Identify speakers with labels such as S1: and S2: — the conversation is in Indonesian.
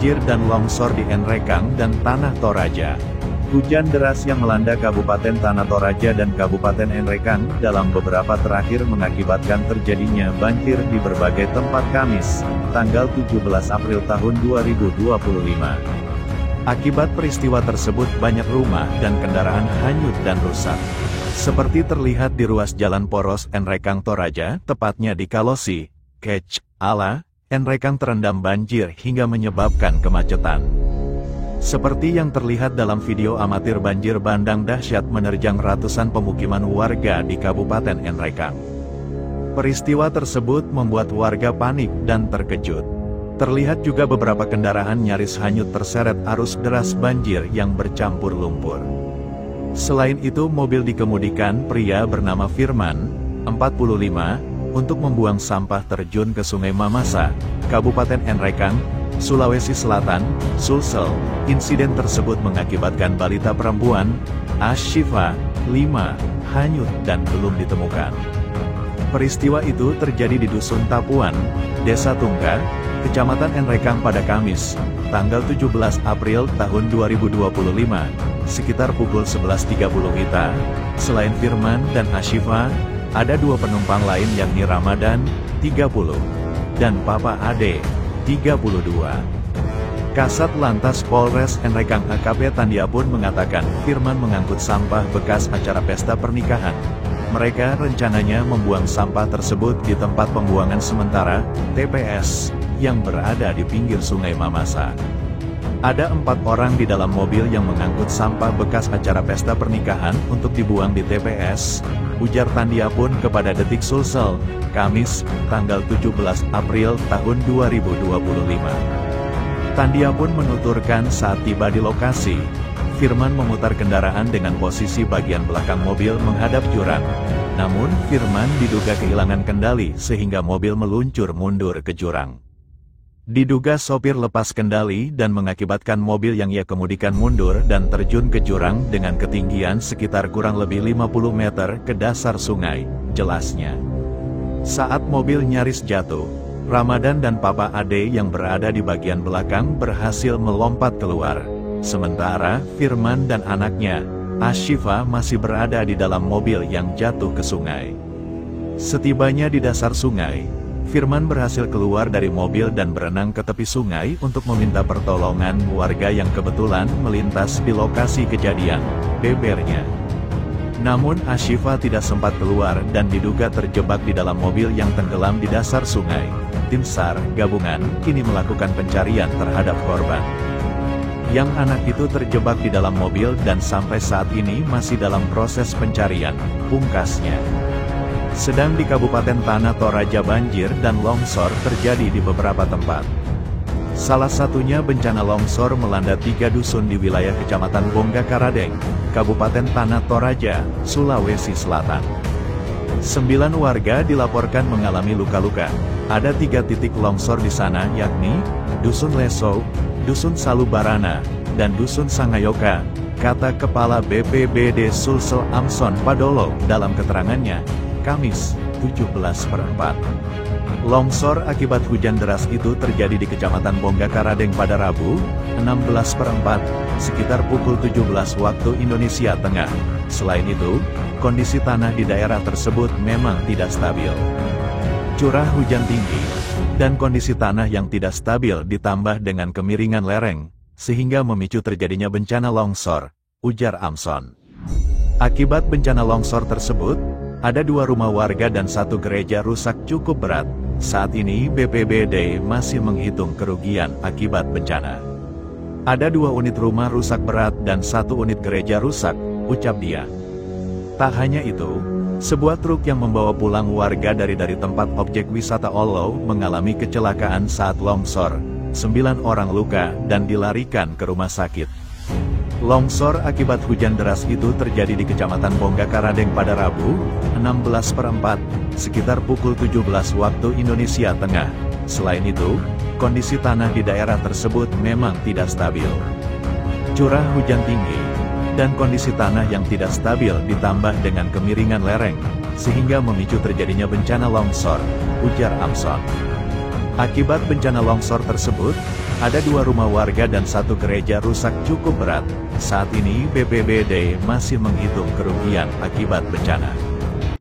S1: banjir dan longsor di Enrekang dan Tanah Toraja. Hujan deras yang melanda Kabupaten Tanah Toraja dan Kabupaten Enrekang dalam beberapa terakhir mengakibatkan terjadinya banjir di berbagai tempat Kamis, tanggal 17 April tahun 2025. Akibat peristiwa tersebut banyak rumah dan kendaraan hanyut dan rusak. Seperti terlihat di ruas jalan poros Enrekang Toraja, tepatnya di Kalosi, Kec, Ala, Enrekang terendam banjir hingga menyebabkan kemacetan. Seperti yang terlihat dalam video amatir, banjir bandang dahsyat menerjang ratusan pemukiman warga di Kabupaten Enrekang. Peristiwa tersebut membuat warga panik dan terkejut. Terlihat juga beberapa kendaraan nyaris hanyut terseret arus deras banjir yang bercampur lumpur. Selain itu, mobil dikemudikan pria bernama Firman, 45, untuk membuang sampah terjun ke Sungai Mamasa, Kabupaten Enrekang, Sulawesi Selatan, Sulsel. Insiden tersebut mengakibatkan balita perempuan, Ashifa, 5, hanyut dan belum ditemukan. Peristiwa itu terjadi di Dusun Tapuan, Desa Tungga, Kecamatan Enrekang pada Kamis, tanggal 17 April tahun 2025, sekitar pukul 11.30 WITA. Selain Firman dan Ashifa, ada dua penumpang lain yakni Ramadan, 30, dan Papa Ade, 32. Kasat Lantas Polres Enrekang AKP Tandia pun mengatakan Firman mengangkut sampah bekas acara pesta pernikahan. Mereka rencananya membuang sampah tersebut di tempat pembuangan sementara, TPS, yang berada di pinggir Sungai Mamasa. Ada 4 orang di dalam mobil yang mengangkut sampah bekas acara pesta pernikahan untuk dibuang di TPS, ujar Tandia pun kepada Detik Sulsel, Kamis, tanggal 17 April tahun 2025. Tandia pun menuturkan saat tiba di lokasi, Firman memutar kendaraan dengan posisi bagian belakang mobil menghadap jurang. Namun, Firman diduga kehilangan kendali sehingga mobil meluncur mundur ke jurang. Diduga sopir lepas kendali dan mengakibatkan mobil yang ia kemudikan mundur dan terjun ke jurang dengan ketinggian sekitar kurang lebih 50 meter ke dasar sungai, jelasnya. Saat mobil nyaris jatuh, Ramadan dan Papa Ade yang berada di bagian belakang berhasil melompat keluar. Sementara Firman dan anaknya, Ashifa, masih berada di dalam mobil yang jatuh ke sungai. Setibanya di dasar sungai, Firman berhasil keluar dari mobil dan berenang ke tepi sungai untuk meminta pertolongan warga yang kebetulan melintas di lokasi kejadian, bebernya. Namun Ashifa tidak sempat keluar dan diduga terjebak di dalam mobil yang tenggelam di dasar sungai. Tim SAR gabungan kini melakukan pencarian terhadap korban. Yang anak itu terjebak di dalam mobil dan sampai saat ini masih dalam proses pencarian, pungkasnya. Sedang di Kabupaten Tanah Toraja banjir dan longsor terjadi di beberapa tempat. Salah satunya bencana longsor melanda 3 dusun di wilayah Kecamatan Bongga Karadeng, Kabupaten Tanah Toraja, Sulawesi Selatan. 9 warga dilaporkan mengalami luka-luka. Ada 3 titik longsor di sana yakni Dusun Leso, Dusun Salubarana, dan Dusun Sangayoka, kata Kepala BPBD Sulsel Amson Padolo dalam keterangannya, Kamis, 17/4. Longsor akibat hujan deras itu terjadi di Kecamatan Bongga Karadeng pada Rabu, 16/4, sekitar pukul 17 waktu Indonesia Tengah. Selain itu, kondisi tanah di daerah tersebut memang tidak stabil. Curah hujan tinggi, dan kondisi tanah yang tidak stabil ditambah dengan kemiringan lereng, sehingga memicu terjadinya bencana longsor, ujar Amson. Akibat bencana longsor tersebut, ada 2 rumah warga dan 1 gereja rusak cukup berat. Saat ini BPBD masih menghitung kerugian akibat bencana. Ada 2 unit rumah rusak berat dan 1 unit gereja rusak, ucap dia. Tak hanya itu, sebuah truk yang membawa pulang warga dari tempat objek wisata Olo mengalami kecelakaan saat longsor. 9 orang luka dan dilarikan ke rumah sakit. Longsor akibat hujan deras itu terjadi di Kecamatan Bongga Karadeng pada Rabu, 16/4, sekitar pukul 17 waktu Indonesia Tengah. Selain itu, kondisi tanah di daerah tersebut memang tidak stabil. Curah hujan tinggi, dan kondisi tanah yang tidak stabil ditambah dengan kemiringan lereng, sehingga memicu terjadinya bencana longsor, ujar Amson. Akibat bencana longsor tersebut, Ada 2 rumah warga dan 1 gereja rusak cukup berat. Saat ini BPBD masih menghitung kerugian akibat bencana.